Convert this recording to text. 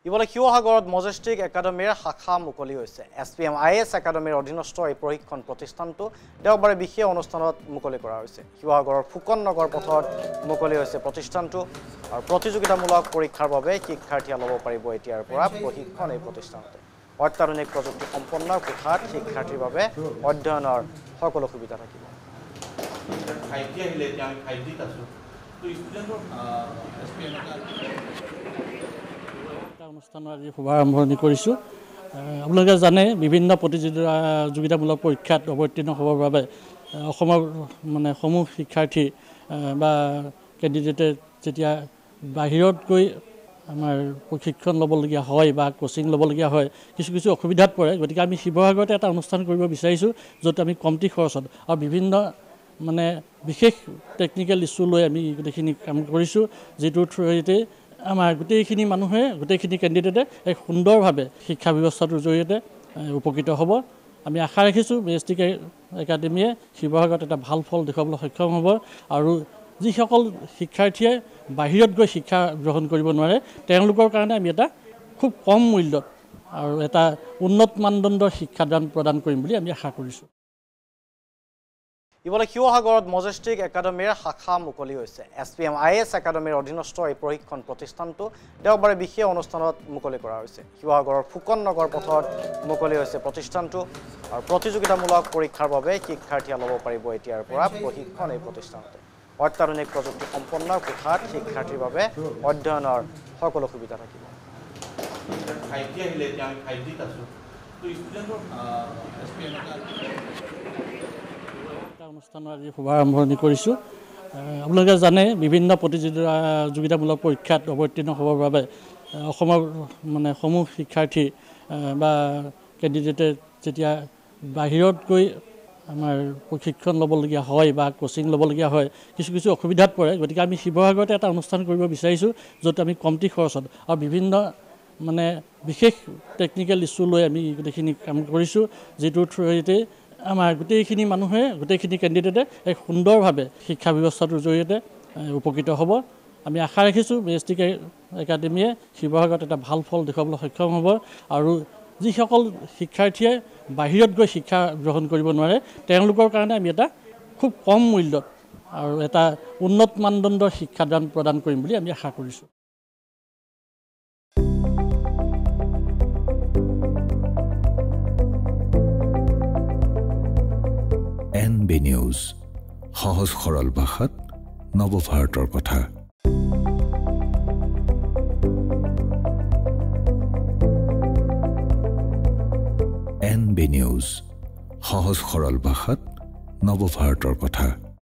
ইফালে শিৱসাগৰত মজেষ্টিক একাডেমীৰ শাখা মুকলি হৈছে। SPM IAS একাডেমীৰ অধীনস্থ এই প্ৰশিক্ষণ প্ৰতিষ্ঠানটো দেওবাৰে বিশেষ অনুষ্ঠানত মুকলি কৰা হৈছে। শিৱসাগৰৰ ফুকন নগৰ পথত মুকলি হৈছে প্ৰতিষ্ঠানটো আৰু প্ৰতিযোগিতামূলক পৰীক্ষাৰ বাবে শিক্ষাৰ্থীয়ে ল'ব পাৰিব এতিয়াৰ পৰা প্ৰশিক্ষণ এই প্ৰতিষ্ঠানতে। অত্যাধুনিক প্ৰযুক্তি সম্পন্ন কোঠাত শিক্ষাৰ্থীৰ বাবে অধ্যয়নৰ সকলো সুবিধা থাকিব। অনুষ্ঠানৰ আজি শুভাৰম্ভণি কৰিছোঁ। আপোনালোকে জানে বিভিন্ন প্ৰতিযোগিতামূলক পৰীক্ষাত অৱতীৰ্ণ হ'বৰ বাবে অসমৰ সমূহ শিক্ষাৰ্থী বা কেণ্ডিডেটে যেতিয়া বাহিৰত গৈ আমাৰ প্ৰশিক্ষণ ল'বলগীয়া হয় বা কোচিং ল'বলগীয়া হয় কিছু অসুবিধাত পৰে। গতিকে আমি শিৱসাগৰতে এটা অনুষ্ঠান কৰিব বিচাৰিছোঁ য'ত আমি কমটি খৰচত আৰু বিভিন্ন বিশেষ টেকনিকেল ইছ্যু লৈ আমি গোটেইখিনি কাম কৰিছোঁ, যিটোৰ থ্ৰুতে আমাৰ গোটেইখিনি মানুহে গোটেইখিনি কেণ্ডিডেটে এক সুন্দৰভাৱে শিক্ষা ব্যৱস্থাটোৰ জৰিয়তে উপকৃত হ'ব। আমি আশা ৰাখিছোঁ মেজেষ্টিক একাডেমীয়ে শিৱসাগৰত এটা ভাল ফল দেখুৱাবলৈ সক্ষম হ'ব আৰু যিসকল শিক্ষাৰ্থীয়ে বাহিৰত গৈ শিক্ষা গ্ৰহণ কৰিব নোৱাৰে তেওঁলোকৰ কাৰণে আমি এটা খুব কম মূল্যত আৰু এটা উন্নত মানদণ্ডৰ শিক্ষাদান প্ৰদান কৰিম বুলি আমি আশা কৰিছোঁ। ইফালে শিৱসাগৰত মজেষ্টিক একাডেমীৰ শাখা মুকলি হৈছে। SPM IAS একাডেমীৰ অধীনস্থ এই প্ৰশিক্ষণ প্ৰতিষ্ঠানটো দেওবাৰে বিশেষ অনুষ্ঠানত মুকলি কৰা হৈছে। শিৱসাগৰৰ ফুকন নগৰ পথত মুকলি হৈছে প্ৰতিষ্ঠানটো আৰু প্ৰতিযোগিতামূলক পৰীক্ষাৰ বাবে শিক্ষাৰ্থীয়ে ল'ব পাৰিব এতিয়াৰ পৰা প্ৰশিক্ষণ এই প্ৰতিষ্ঠানতে। অত্যাধুনিক প্ৰযুক্তি সম্পন্ন কোঠাত শিক্ষাৰ্থীৰ বাবে অধ্যয়নৰ সকলো সুবিধা থাকিব। অনুষ্ঠানৰ আজি শুভাৰম্ভণি কৰিছোঁ। আপোনালোকে জানে বিভিন্ন প্ৰতিযোগিতামূলক পৰীক্ষাত অৱতীৰ্ণ হ'বৰ বাবে অসমৰ সমূহ শিক্ষাৰ্থী বা কেণ্ডিডেটে যেতিয়া বাহিৰত গৈ আমাৰ প্ৰশিক্ষণ ল'বলগীয়া হয় বা কোচিং ল'বলগীয়া হয় কিছু অসুবিধাত পৰে। গতিকে আমি শিৱসাগৰতে এটা অনুষ্ঠান কৰিব বিচাৰিছোঁ য'ত আমি কমটি খৰচত আৰু বিভিন্ন বিশেষ টেকনিকেল ইছ্যু লৈ আমি গোটেইখিনি কাম কৰিছোঁ, যিটোৰ থ্ৰুতে আমাৰ গোটেইখিনি মানুহে গোটেইখিনি কেণ্ডিডেটে এক সুন্দৰভাৱে শিক্ষা ব্যৱস্থাটোৰ জৰিয়তে উপকৃত হ'ব। আমি আশা ৰাখিছোঁ মেজেষ্টিক একাডেমীয়ে শিৱসাগৰত এটা ভাল ফল দেখুৱাবলৈ সক্ষম হ'ব আৰু যিসকল শিক্ষাৰ্থীয়ে বাহিৰত গৈ শিক্ষা গ্ৰহণ কৰিব নোৱাৰে তেওঁলোকৰ কাৰণে আমি এটা খুব কম মূল্যত আৰু এটা উন্নত মানদণ্ডৰ শিক্ষাদান প্ৰদান কৰিম বুলি আমি আশা কৰিছোঁ। NB নিউজ সহজ সৰল ভাষাত নৱভাৰতৰ কথা। NB নিউজ সহজ সৰল ভাষাত নৱভাৰতৰ কথা।